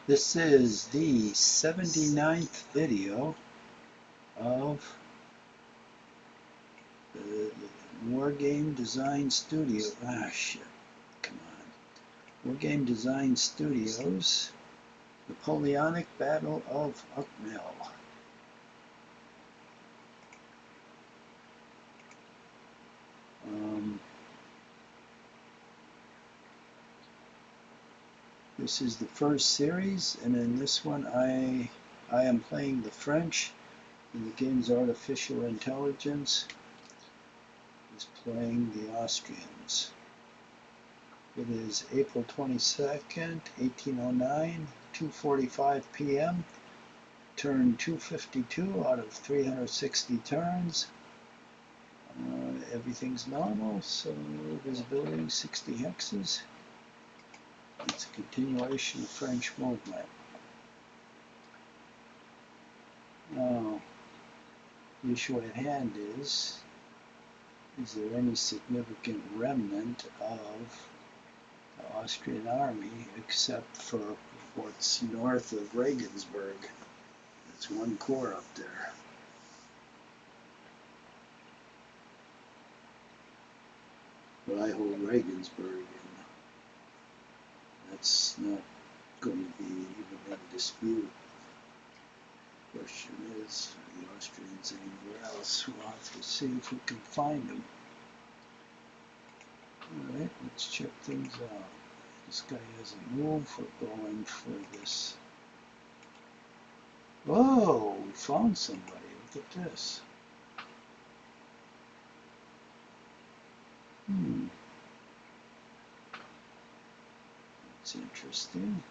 This is the 79th video of the Wargame Design Studio. Shit. Come on. Wargame Design Studios, Napoleonic Battle of Eckmuhl. This is the first series, and in this one I am playing the French, and the game's artificial intelligence is playing the Austrians. It is April 22nd, 1809, 2:45 p.m. Turn 252 out of 360 turns. Everything's normal, so visibility 60 hexes. It's a continuation of French movement. Now, the issue at hand is there any significant remnant of the Austrian army except for what's north of Regensburg? It's one corps up there. But I hold Regensburg, and that's not going to be even in dispute. The question is, are the Austrians anywhere else? We'll have to see if we can find them. Alright, let's check things out. This guy hasn't moved. We're going for this. Whoa, we found somebody. Look at this. That's interesting.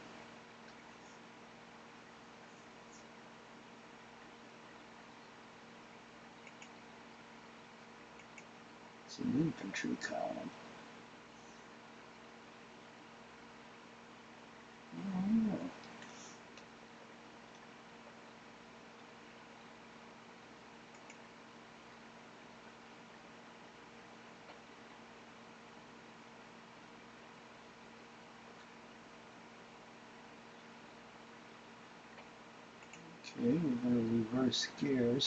It's an infantry column. Oh. Okay, we're going to reverse gears.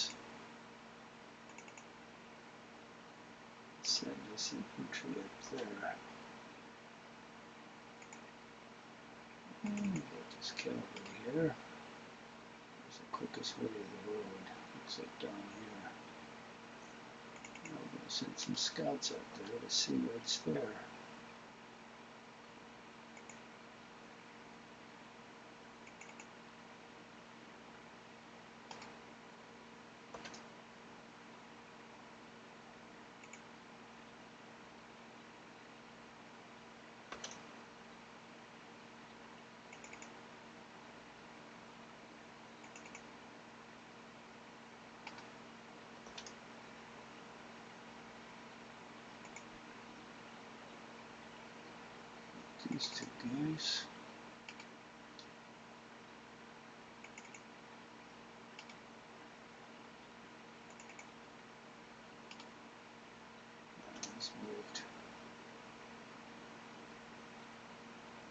Send this infantry up there. And get this cavalry here. There's the quickest way to the road. Looks like down here. Now we're going to send some scouts out there to see what's there. These two guys. He's moved.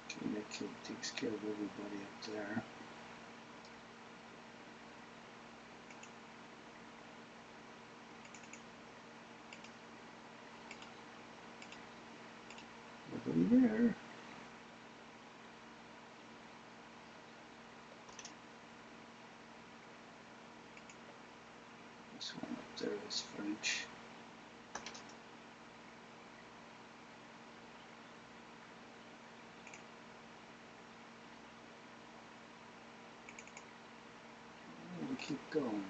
Okay, that kid takes care of everybody up there. Nobody there. This one up there is French. We keep going.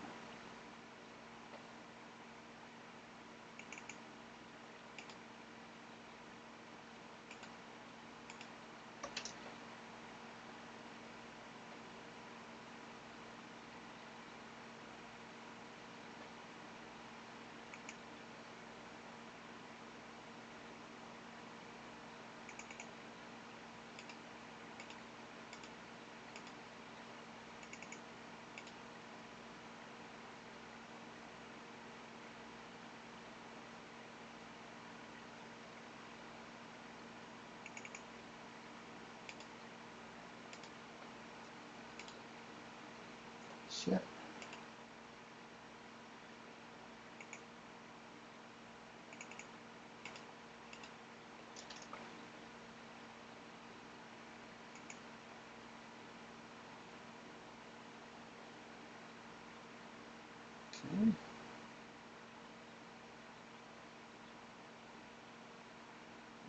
Shit. Okay.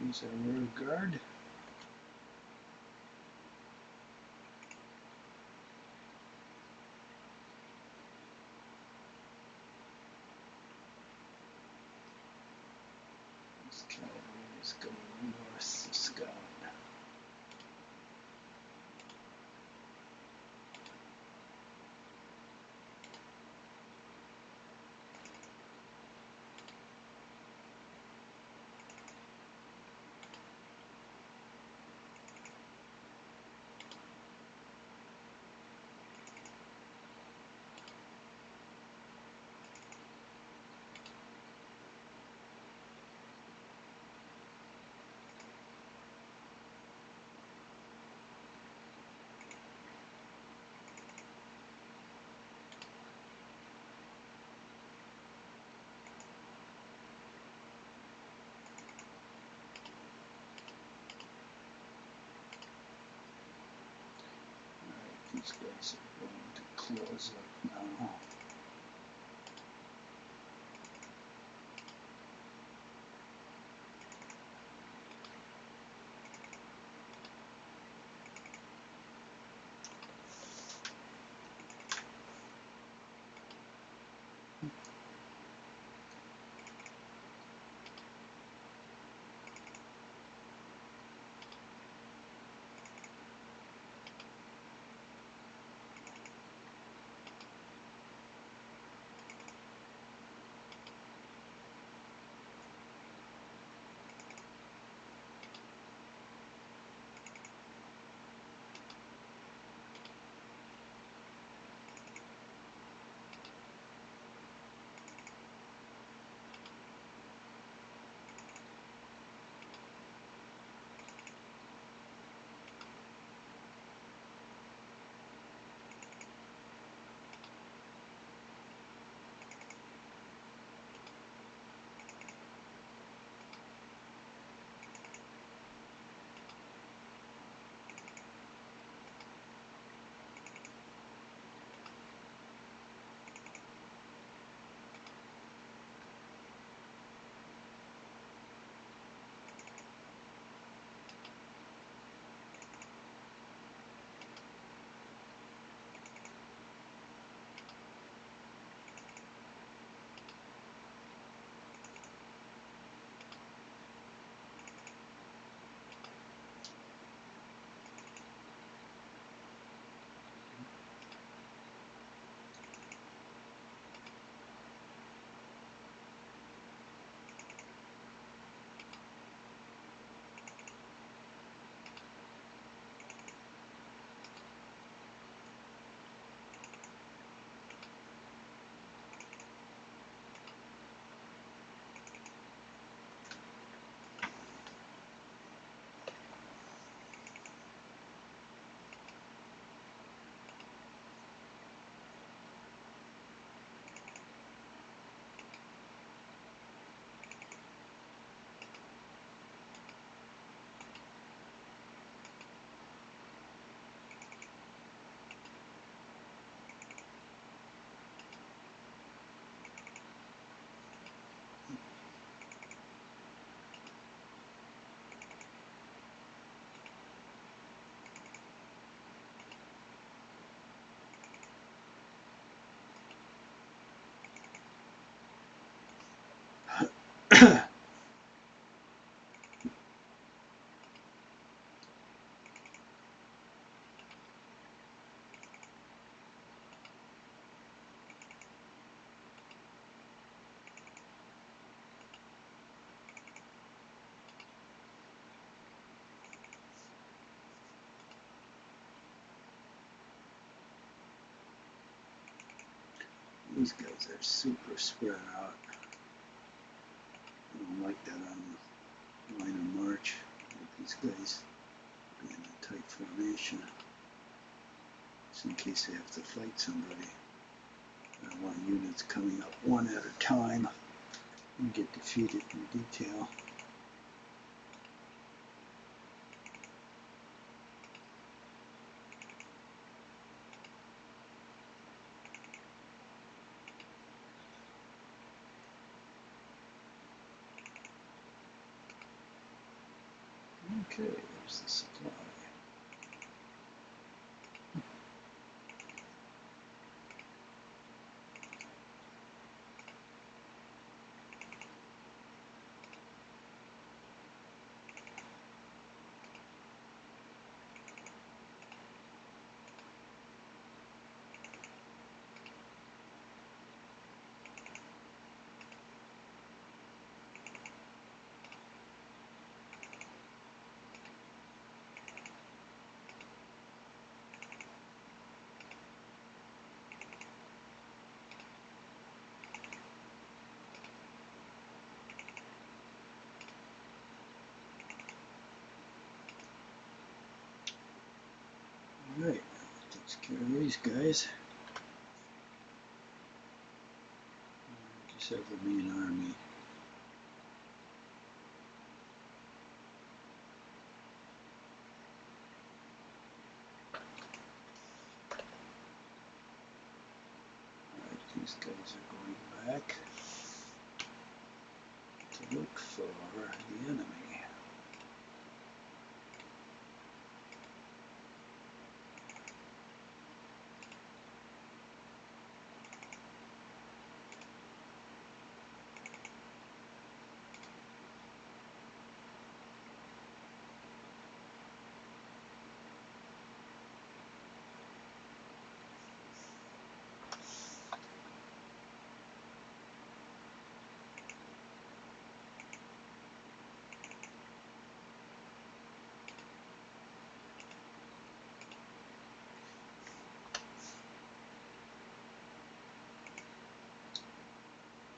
Here's our rear guard. This cavalry is going north to scout. These guys are going to close up now. These guys are super spread out. I don't like that on the line of march. Like these guys be in a tight formation, just in case they have to fight somebody. I want units coming up one at a time and get defeated in detail. Okay, there's the supply. Alright, takes care of these guys. Just have the main army. Alright, these guys are going back to look for the enemy.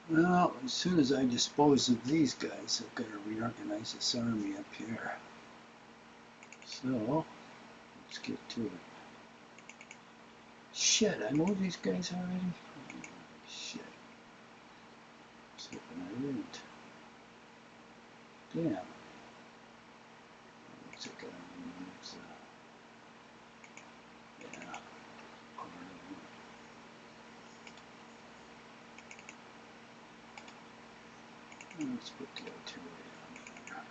Well, as soon as I dispose of these guys, I've got to reorganize this army up here. So, let's get to it. Shit, I moved these guys already? Oh, shit. I was hoping I didn't. Damn. Looks like I moved, yeah. Let's put the artillery on there.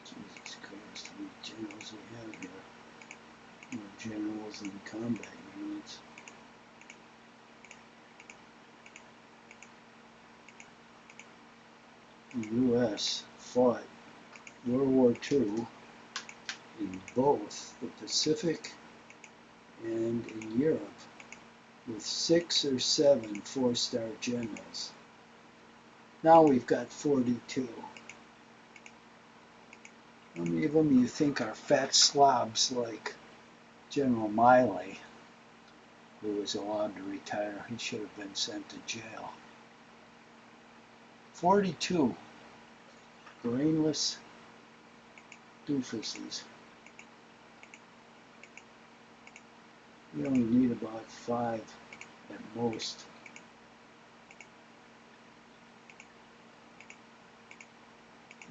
Jesus Christ, how many generals we have here? More generals than combat units. The U.S. fought World War II in both the Pacific and in Europe with 6 or 7 4-star generals. Now we've got 42. How many of them you think are fat slobs like General Miley, who was allowed to retire? He should have been sent to jail. 42 brainless doofuses. You only need about 5 at most.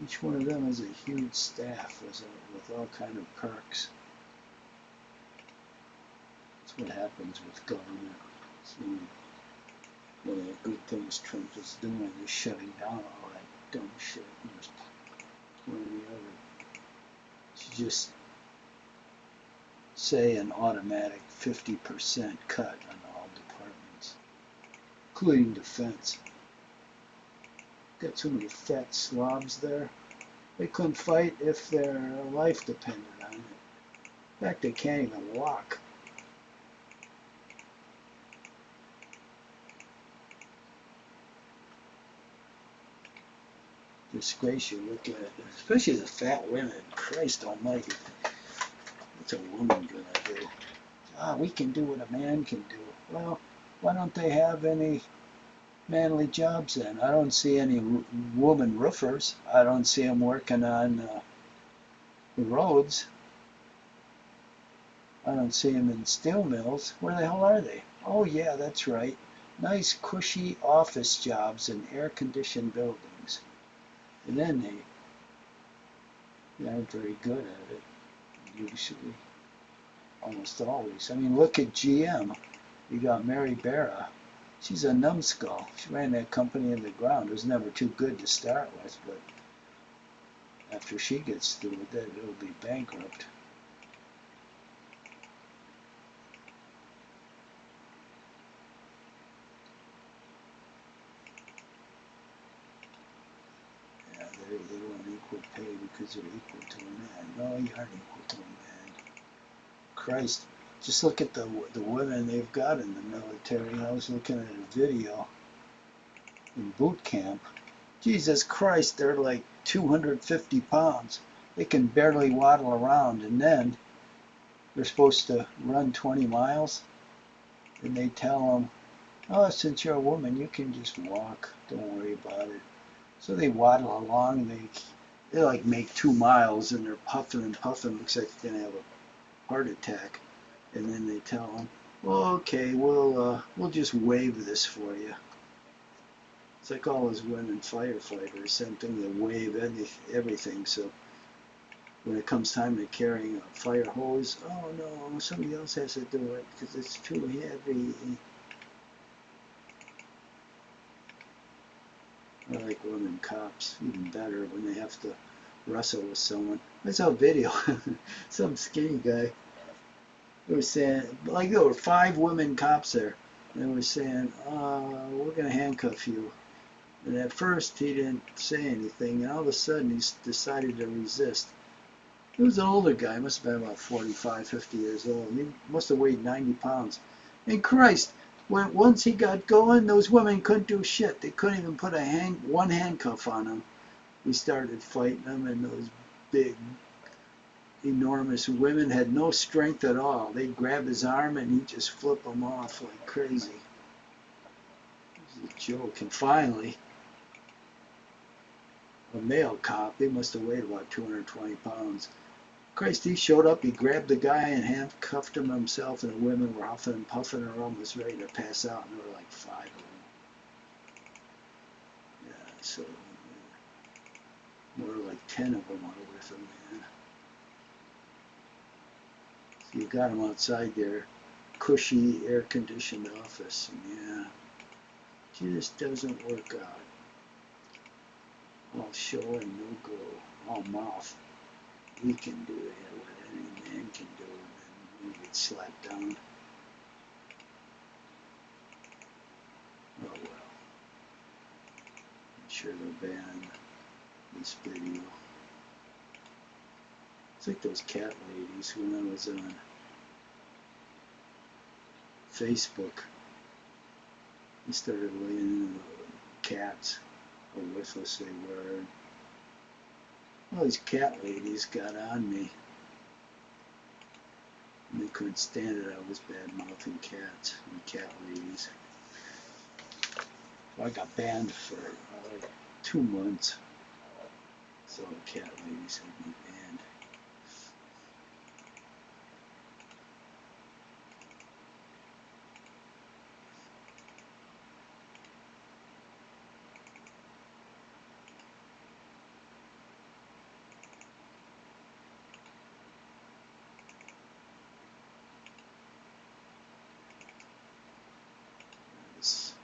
Each one of them has a huge staff with all kind of perks. That's what happens with government. One of the good things Trump is doing is shutting down all that dumb shit. Just one or the other. To just say an automatic 50% cut on all departments, including defense. Got so many fat slobs there. They couldn't fight if their life depended on it. In fact, they can't even walk. The disgrace you looking at, especially the fat women. Christ almighty. What's a woman gonna do? Ah, we can do what a man can do. Well, why don't they have any manly jobs then? I don't see any woman roofers. I don't see them working on the roads. I don't see them in steel mills. Where the hell are they? Oh yeah, that's right. Nice cushy office jobs in air-conditioned buildings. And then they aren't very good at it, usually. Almost always. I mean, look at GM. You got Mary Barra. She's a numbskull. She ran that company in the ground. It was never too good to start with, but after she gets through with it, it'll be bankrupt. Yeah, they want equal pay because they're equal to a man. No, you aren't equal to a man. Christ. Just look at the women they've got in the military. I was looking at a video in boot camp. Jesus Christ, they're like 250 pounds. They can barely waddle around, and then they're supposed to run 20 miles, and they tell them, oh, since you're a woman, you can just walk. Don't worry about it. So they waddle along, and they like make 2 miles, and they're puffing and puffing. Looks like they're going to have a heart attack. And then they tell them, well, okay, we'll just waive this for you. It's like all those women firefighters, same thing, they waive everything. So when it comes time to carrying a fire hose, oh no, somebody else has to do it because it's too heavy. I like women cops, even better when they have to wrestle with someone. I saw a video, some skinny guy. They were saying, like there were 5 women cops there. And they were saying, we're going to handcuff you. And at first he didn't say anything, and all of a sudden he decided to resist. He was an older guy, must have been about 45, 50 years old. He must have weighed 90 pounds. And Christ, once he got going, those women couldn't do shit. They couldn't even put one handcuff on him. He started fighting them, and those big, enormous women had no strength at all. They'd grab his arm, and he'd just flip them off like crazy. It was a joke. And finally, a male cop, he must have weighed about 220 pounds. Christ, he showed up, he grabbed the guy and handcuffed him himself, and the women were huffing and puffing and almost ready to pass out, and there were like 5 of them. Yeah, so more like 10 of them are with him, man. So you got him outside their cushy, air-conditioned office, and yeah, it just doesn't work out. All show and no go, all mouth. We can do it, what any man can do, and then we get slapped down. Oh well. I'm sure they'll ban this video. It's like those cat ladies when I was on Facebook. They started laying in the cats, how worthless they were. All these cat ladies got on me. And they couldn't stand it. I was bad-mouthing cats and cat ladies. I got banned for 2 months. So the cat ladies had me banned. This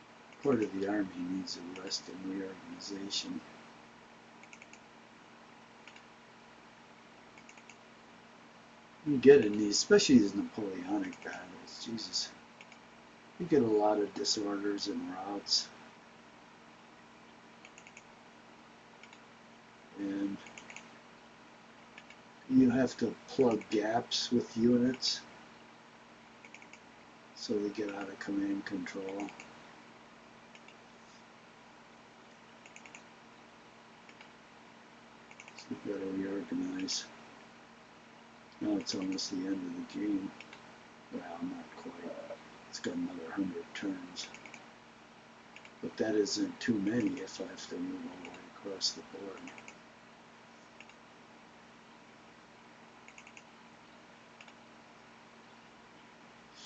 part of the Army needs a rest and reorganization. You get in these, especially these Napoleonic battles, Jesus. You get a lot of disorders and routes. And you have to plug gaps with units so they get out of command control. We've got to reorganize. Now it's almost the end of the game. Well, not quite. It's got another 100 turns. But that isn't too many if I have to move all the way across the board.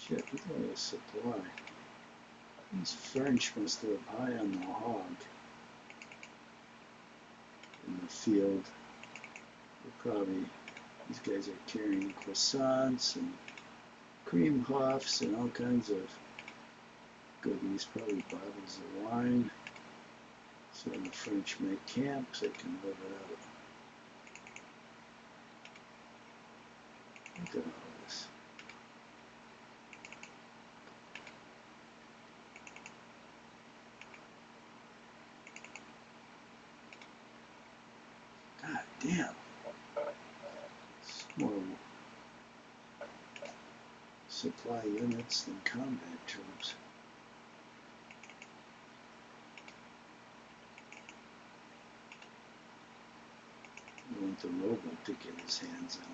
Shit, look at all this supply. These French must live high on the hog in the field. They're probably, these guys are carrying croissants and cream puffs and all kinds of goodies, probably bottles of wine. So when the French make camps, they can live it out. Look at all this. God damn. It's more supply units than combat troops. I want the robot to get his hands on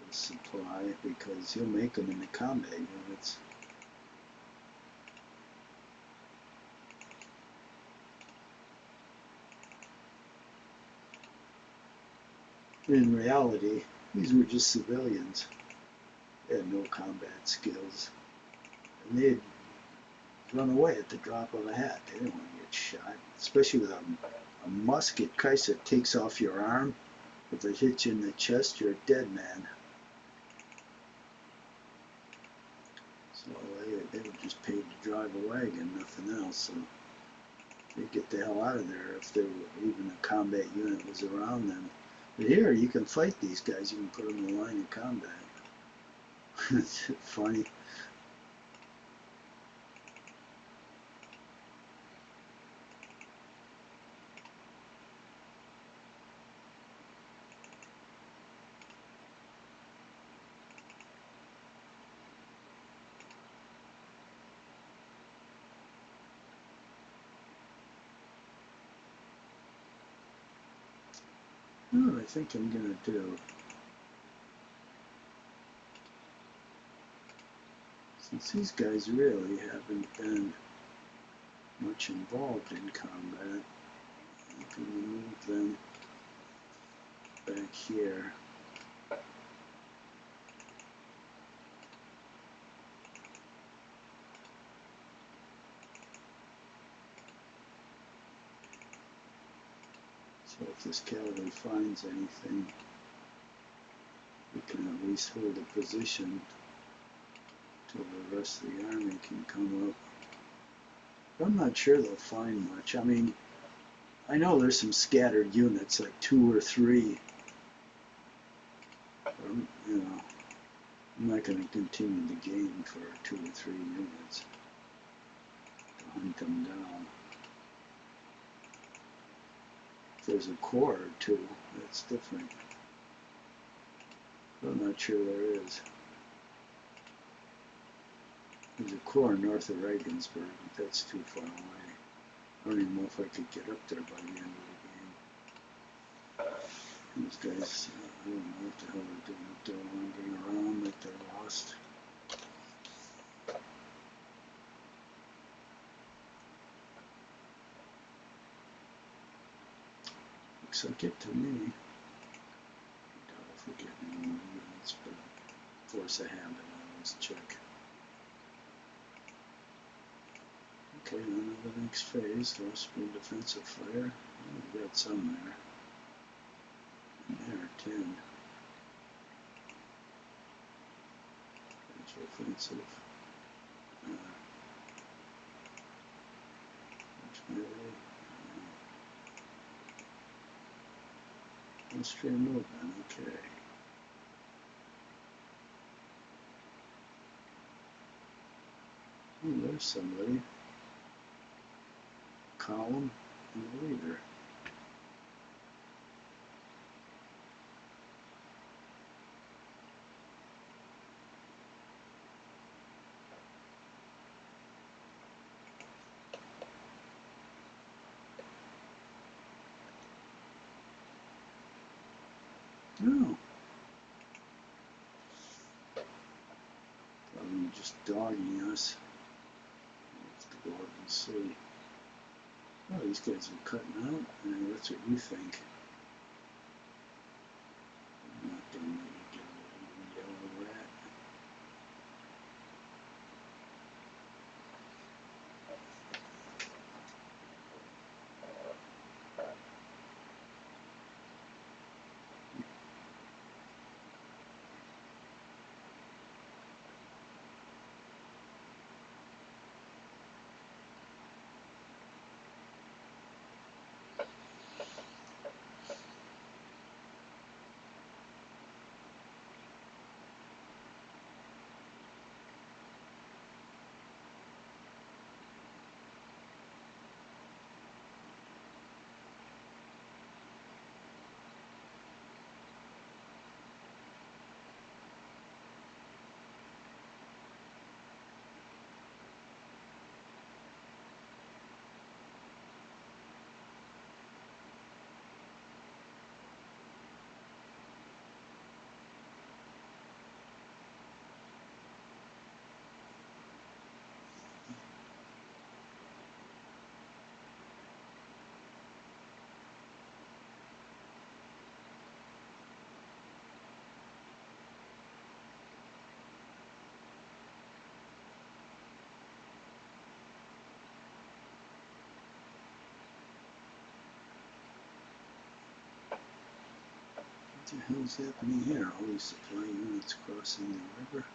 the supply because he'll make them into combat units. In reality, these were just civilians. They had no combat skills. And they'd run away at the drop of a hat. They didn't want to get shot. Especially with a musket. Christ, it takes off your arm. If it hits you in the chest, you're a dead man. So they were just paid to drive a wagon, nothing else. So they'd get the hell out of there if there were even a combat unit was around them. But here, you can fight these guys. You can put them in the line of combat. It's funny. What I think I'm going to do, since these guys really haven't been much involved in combat, I can move them back here. So if this cavalry finds anything, we can at least hold a position till the rest of the army can come up. But I'm not sure they'll find much. I mean, I know there's some scattered units, like 2 or 3. You know, I'm not going to continue the game for 2 or 3 units to hunt them down. If there's a corps or 2, that's different. But I'm not sure there is. There's a corps north of Regensburg, but that's too far away. I don't even know if I could get up there by the end of the game. These guys, I don't know what the hell they're doing up there, wandering around like they're lost. Looks like it to me. I doubt if we're getting any more units, but force a habit, I always check. Okay, on to the next phase, low speed defensive fire. Oh, we've got some there. And there, 10. That's offensive. Which melee? Austrian movement, okay. Oh, there's somebody. Column and the leader. No. Probably just dogging us. Let's go out and see. Oh, these guys are cutting out. And that's what you think. I'm not gonna let you get away, you yellow rat. What the hell's happening here? All these supply units crossing the river.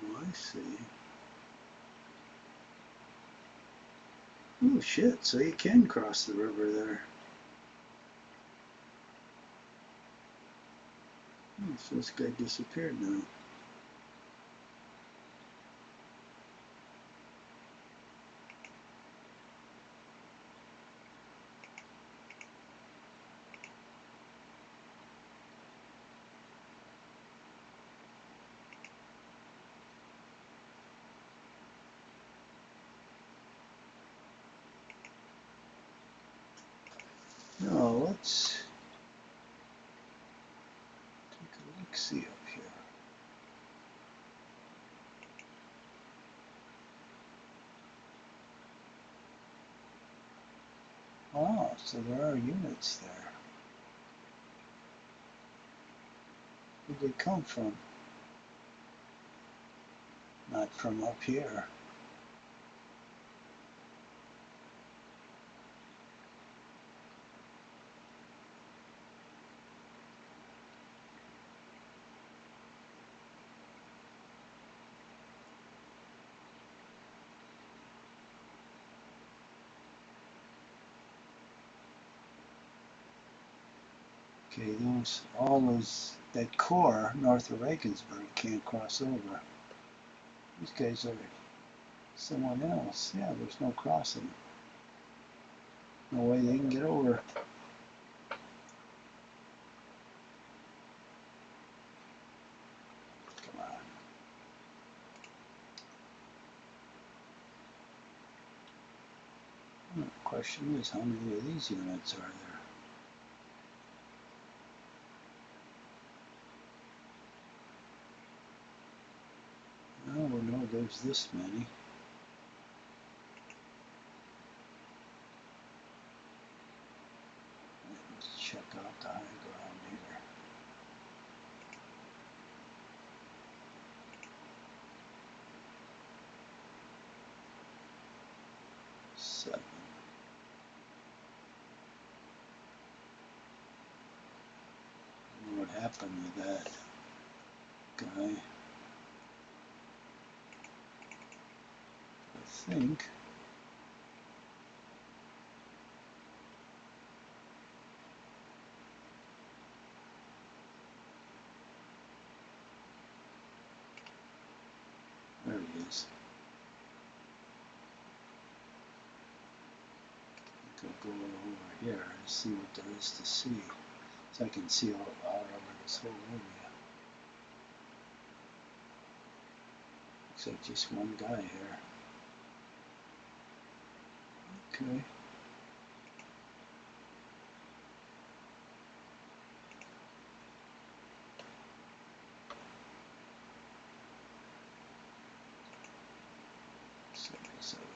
Oh, I see. Oh shit, so you can cross the river there. Oh, so this guy disappeared now. Now let's take a look-see up here. Oh, so there are units there. Where'd they come from? Not from up here. Okay, that core north of Regensburg can't cross over. These guys are someone else. Yeah, there's no crossing. No way they can get over. Come on. The question is, how many of these units are there? Well, we know there's this many. Let's check out the high ground here. Seven. I don't know what happened with that guy. I think there he is. I think I'll go over here and see what there is to see, so I can see all over this whole area. Looks like just one guy here. Okay.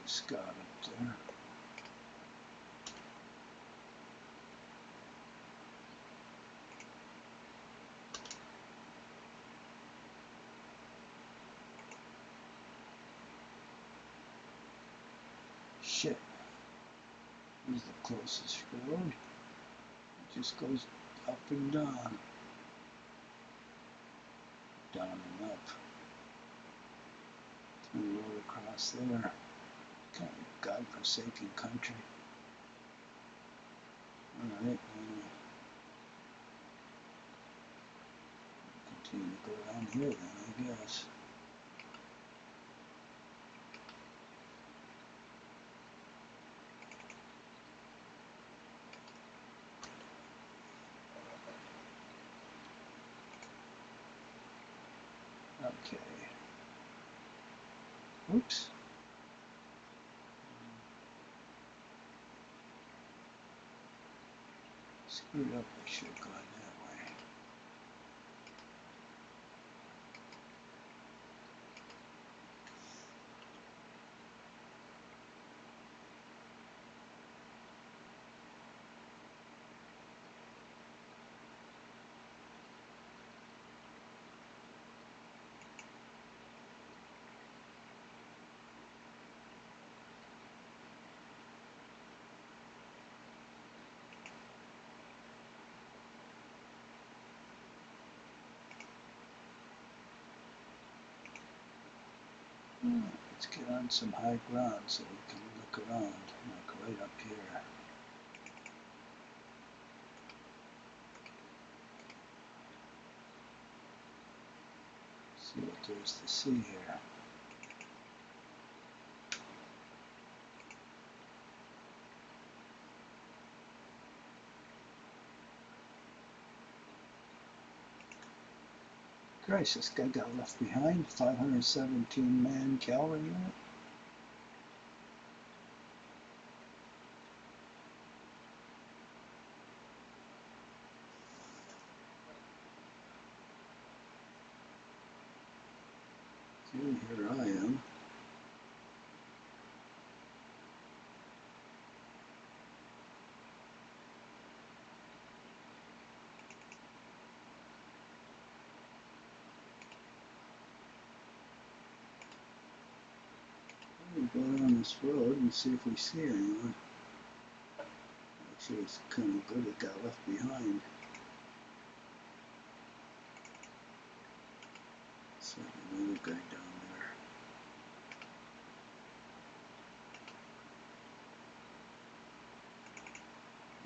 scout up there. Shit. Here's the closest road. It just goes up and down. Down and up. Through the road across there. Kind of godforsaken country. Alright, continue to go down here then, I guess. Okay. Oops. Screwed up, I should have gone that way. Let's get on some high ground so we can look around, like right up here. See what there's to see here. Christ, this guy got left behind. 517 man cavalry unit. Okay, here I am. We'll go down this road and see if we see anyone. Actually, it's kind of good it got left behind. So another guy down there.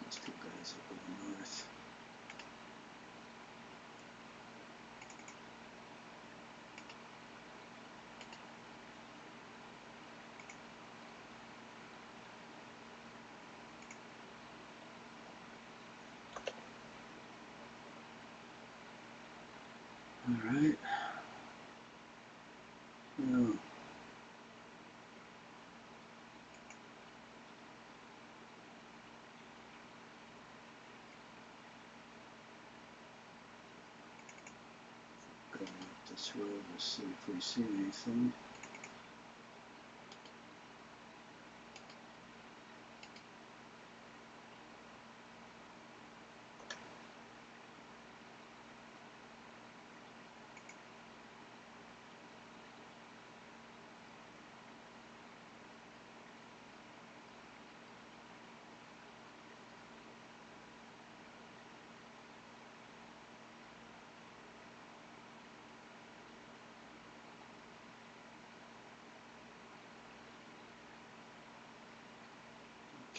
These two guys are going north. All right. Now, going up this road to see if we see anything.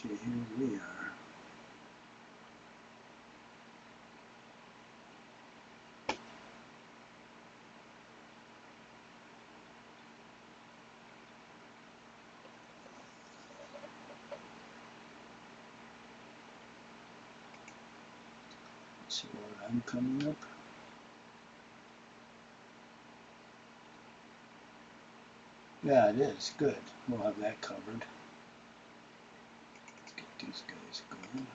Okay, here we are. See where I'm coming up. Yeah, it is. Good. We'll have that covered. Let's get these guys going.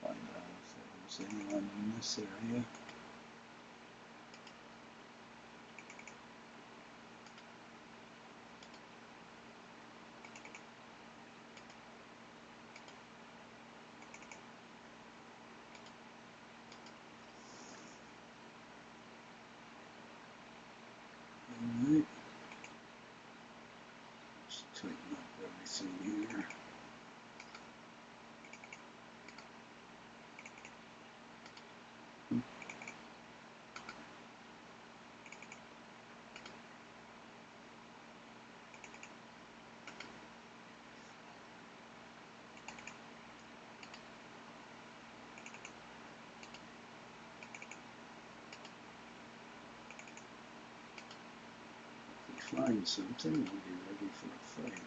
Find out if there's anyone in this area. nothing here. If we find something, we'll be ready for a fight.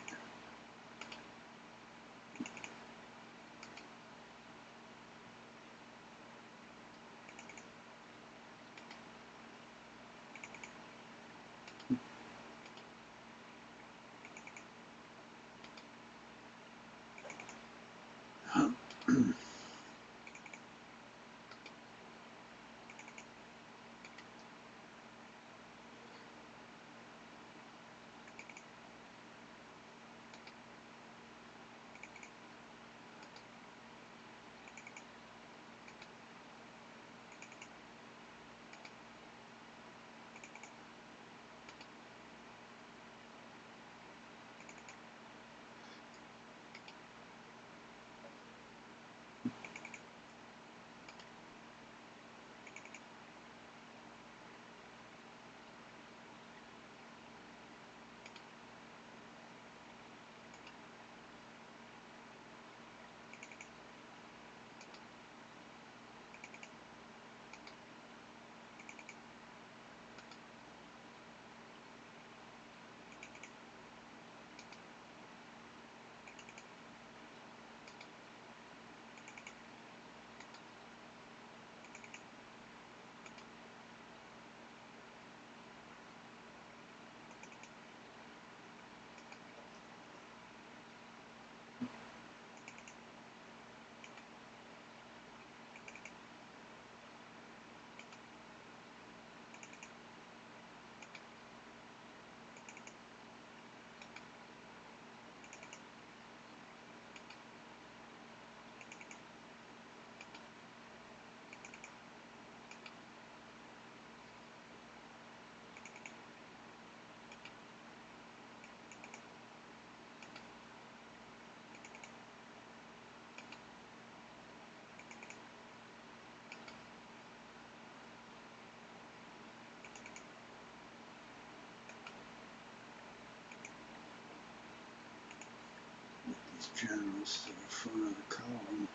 Generals to the front of the column.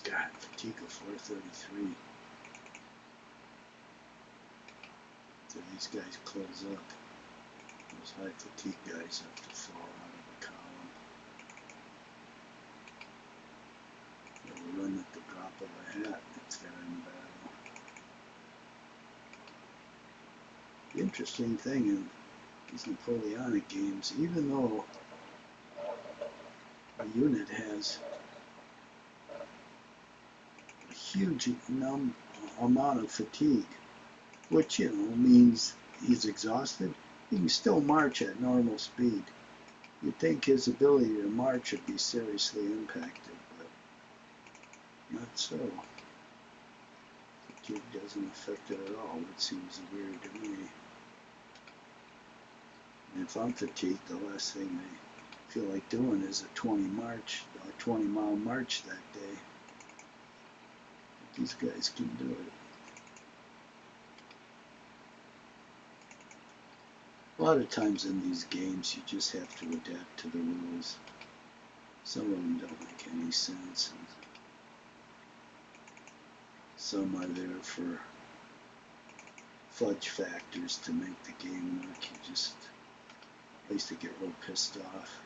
God, fatigue of 433. So these guys close up. Those high fatigue guys have to fall out of the column. They'll run at the drop of a hat if they're in battle. The interesting thing in these Napoleonic games, even though a unit has a huge amount of fatigue, which means he's exhausted, he can still march at normal speed. You'd think his ability to march would be seriously impacted, but not so. Fatigue doesn't affect it at all, which seems weird to me. And if I'm fatigued, the last thing I feel like doing is a 20-mile march that day. But these guys can do it. A lot of times in these games, you just have to adapt to the rules. Some of them don't make any sense. And some are there for fudge factors to make the game work. I used to get real pissed off.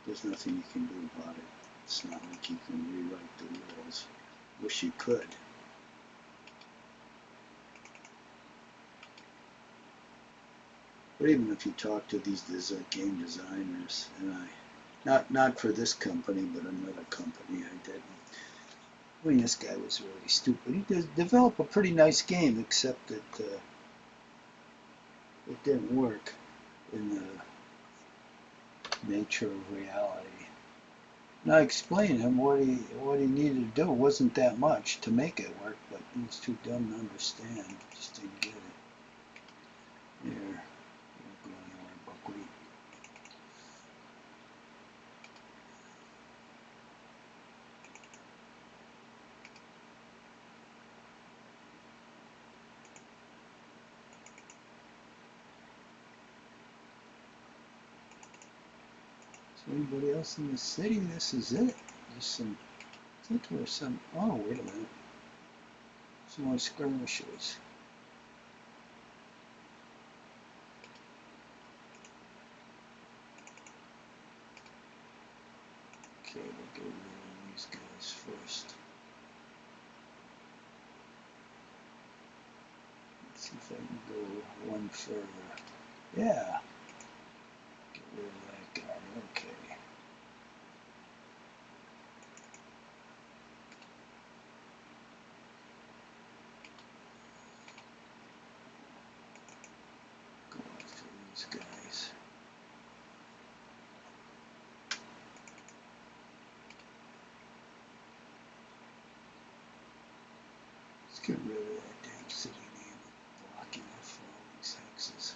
There's nothing you can do about it. It's not like you can rewrite the rules. Wish you could. But even if you talk to these game designers, and not for this company, but another company I did. I mean, this guy was really stupid. He did develop a pretty nice game, except that it didn't work in the nature of reality. And I explained him what he needed to do. It wasn't that much to make it work, but he was too dumb to understand. Just didn't get it. Here, don't go anywhere, buckwheat. So anybody else in the city? This is it. There's some. I think there's some. Oh, wait a minute. Some more skirmishes. Okay, we'll get rid of these guys first. Let's see if I can go one further. Yeah. Get rid of that guy. Okay. Go after these guys. Let's get rid of that damn city name blocking off all these hexes.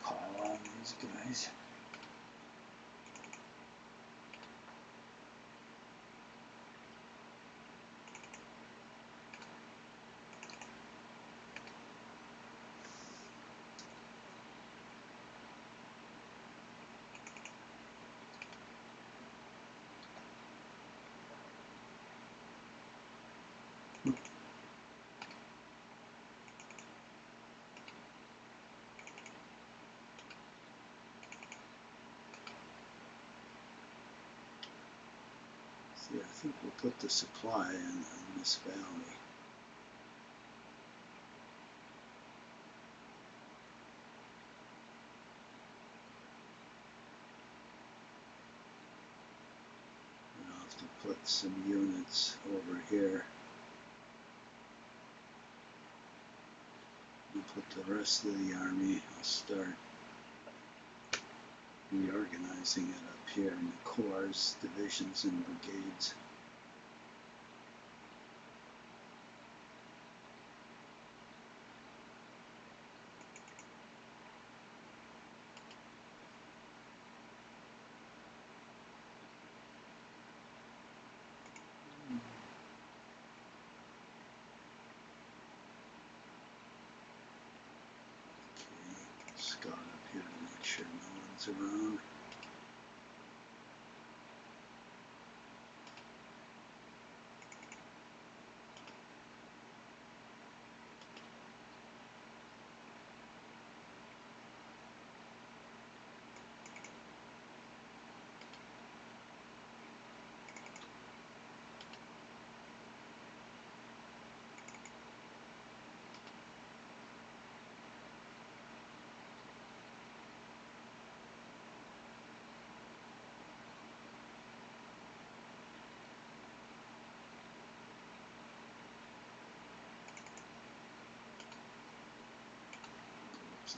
Pile on these guys. See, I think we'll put the supply in this valley. And I'll have to put some units over here. And put the rest of the army. I'll start reorganizing it up here in the corps, divisions, and brigades. Okay, scout up here to make sure no one's around.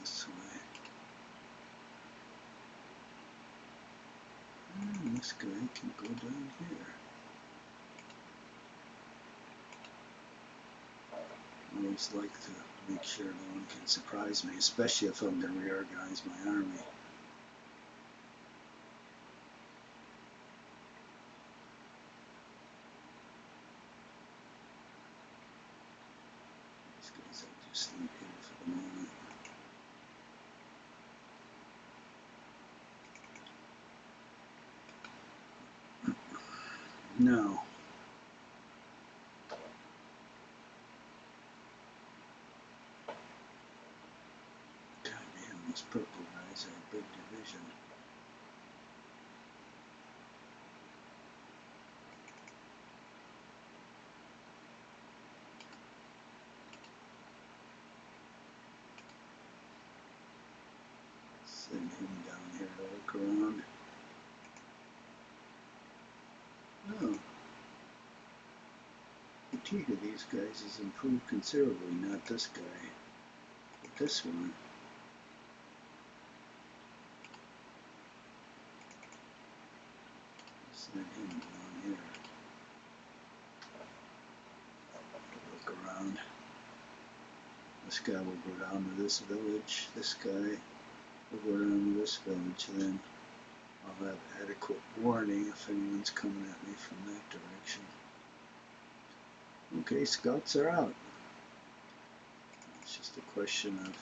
This way. And this guy can go down here. I always like to make sure no one can surprise me, especially if I'm going to reorganize my army. No. God damn, these purple guys are a big division. Send him down here to look around. Oh. The fatigue of these guys has improved considerably, not this guy, but this one. Send him down here to look around. This guy will go down to this village. This guy will go down to this village, and then I'll have adequate warning if anyone's coming at me from that direction. Okay, scouts are out. It's just a question of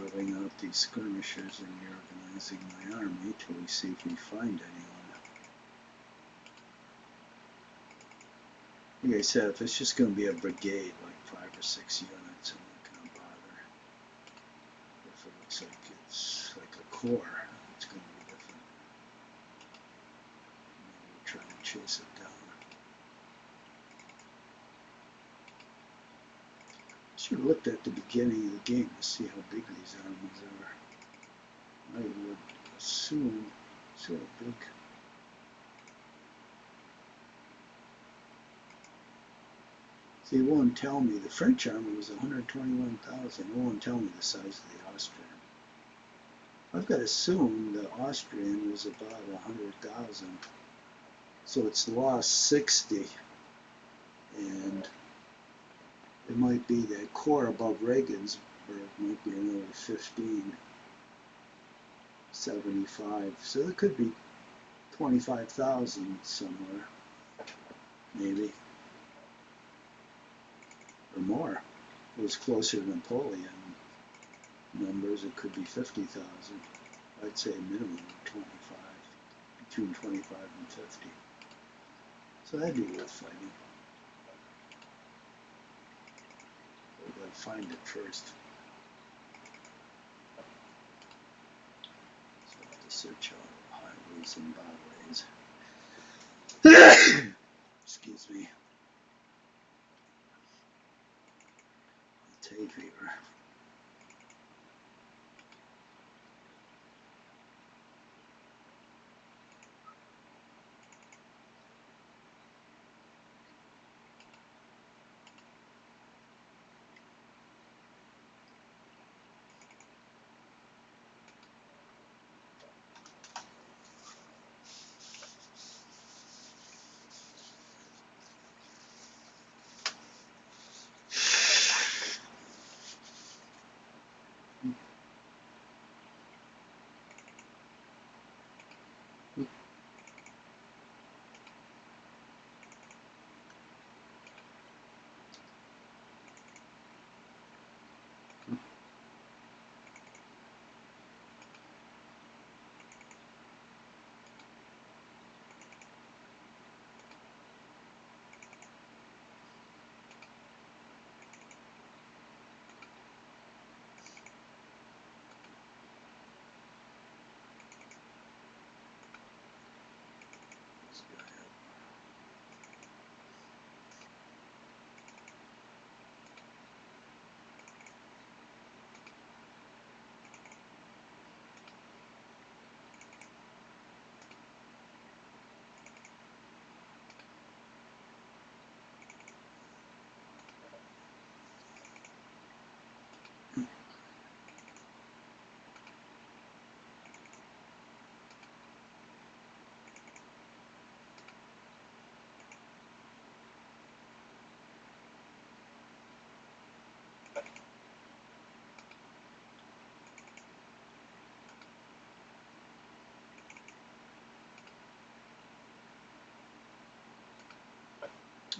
rubbing out these skirmishers and reorganizing my army till we see if we find anyone. Like I said, if it's just going to be a brigade, like 5 or 6 units, I'm not going to bother. If it looks like it's like a corps, it's going to be different. Maybe we'll try and chase it down. I should have looked at the beginning of the game to see how big these armies are. I would assume, see how big. See, it won't tell me. The French army was 121,000. It won't tell me the size of the Austrian. I've got to assume the Austrian was about 100,000. So it's lost 60. And it might be that corps above Regensburg might be another 15, 75. So it could be 25,000 somewhere, maybe, or more. If it was closer to Napoleon numbers, it could be 50,000. I'd say a minimum of 25, between 25 and 50. So that'd be worth fighting. We've got to find it first. So I have to search out highways and byways. Excuse me. Hay fever.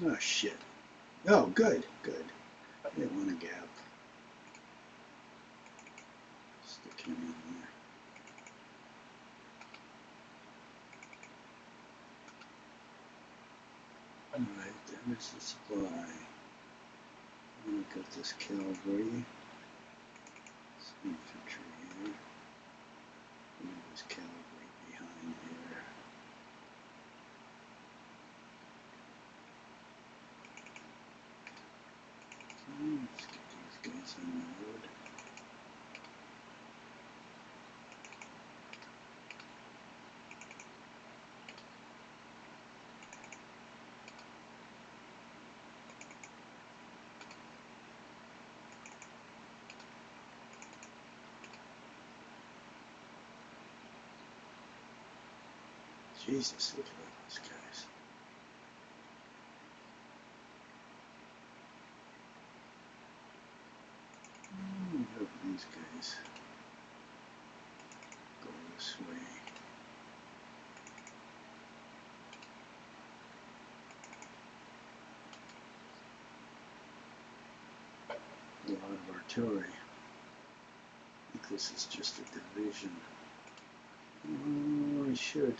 Oh shit. Oh, good, good. I didn't want a gap. Stick him in there. Alright, there's the supply. We got this cavalry, some infantry here, and there's cavalry behind here. Okay, let's get these guys on the road. Jesus, look at all those guys. Look at these guys. Go this way. A lot of artillery. I think this is just a division. Oh, I should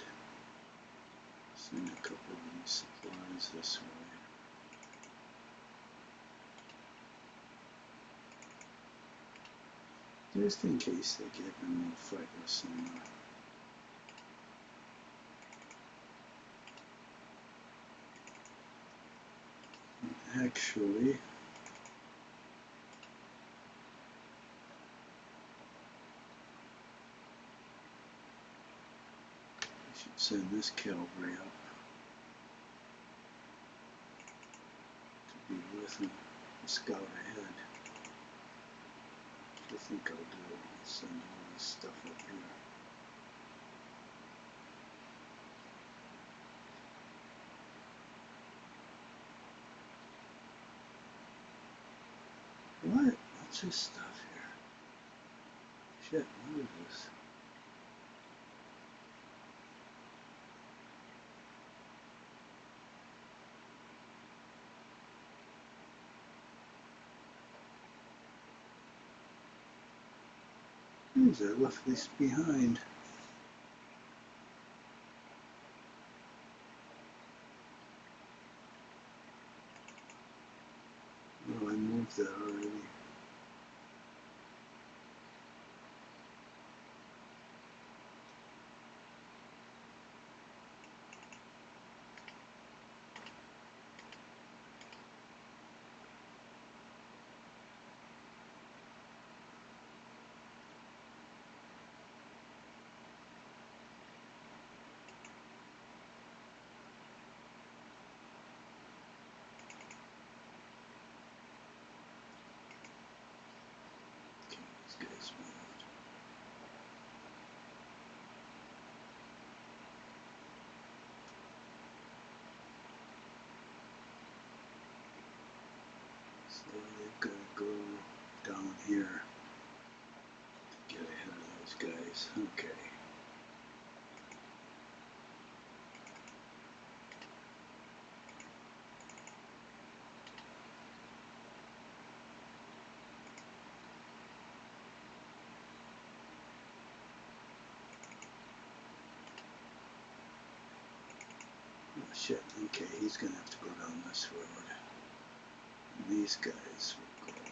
send a couple of these supplies this way. Just in case they get a more fightless somewhere. Actually, I should send this cavalry up to be with him, to scout ahead. I think I'll do. Send all this stuff up here. What? What's this stuff here? Shit, what is this? I left this behind. Oh, I moved that already. Okay, these guys moved. So they've got to go down here to get ahead of those guys. Okay. Oh shit, okay, he's gonna have to go down this road. And these guys will go up.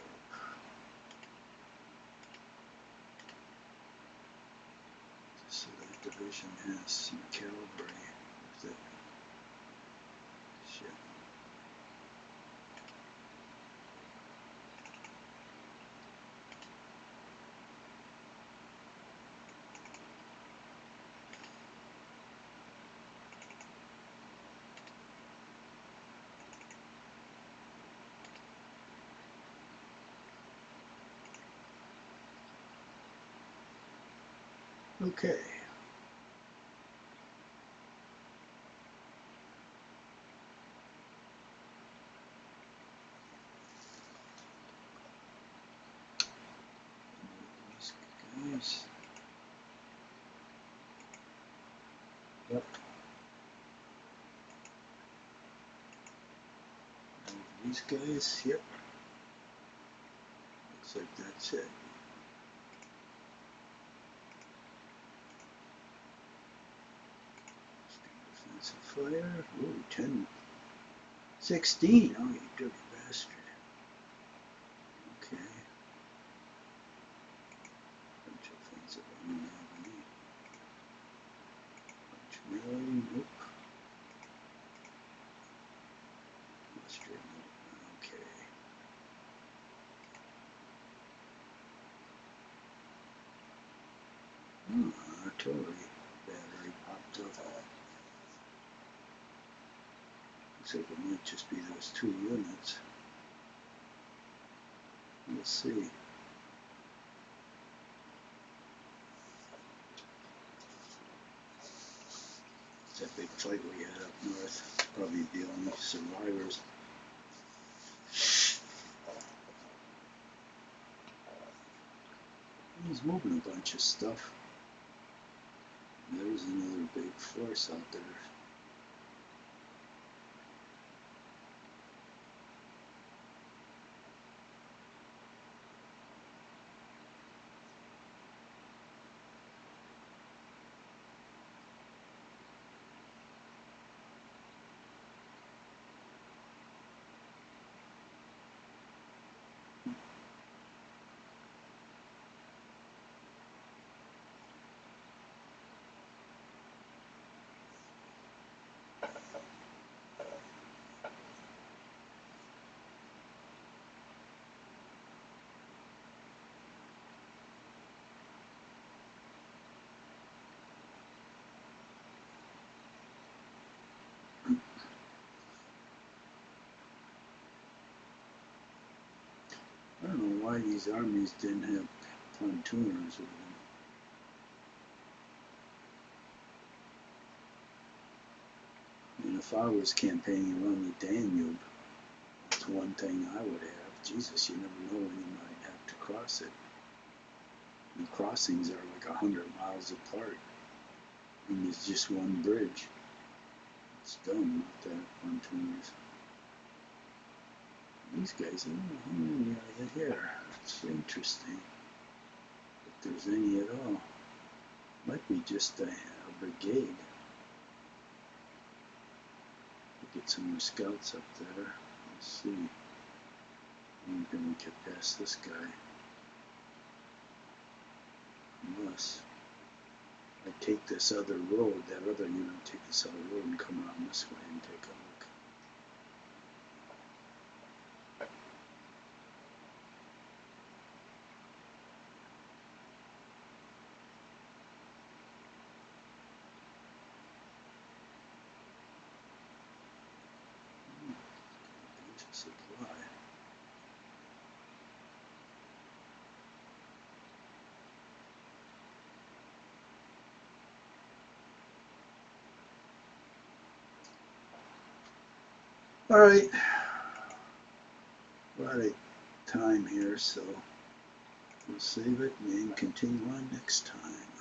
So that division has some cavalry with it. Shit. Okay. These guys. Yep. These guys. Yep. Looks like that's it. Defensive fire. Ooh, 10 16. Oh, you dirty bastard. Okay. Bunch of things that I don't have any. Bunch really. Nope. Mustard. Nope. Okay. Oh, artillery battery popped up. Looks like it might just be those 2 units. We'll see. That big fight we had up north. Probably the only survivors. He's moving a bunch of stuff. There's another big force out there. I don't know why these armies didn't have pontooners with them. And if I was campaigning around the Danube, that's one thing I would have. Jesus, you never know when you might have to cross it. The crossings are like 100 miles apart, and there's just one bridge. It's dumb not to have pontooners. These guys, I don't know how many are here. It's interesting. If there's any at all. Might be just a brigade. Get some more scouts up there. Let's see. I'm gonna get past this guy. Unless I take this other road, that other unit, take this other road and come around this way and take a look. Bunch of supply. Alright, a lot of time here, so we'll save it and continue on next time.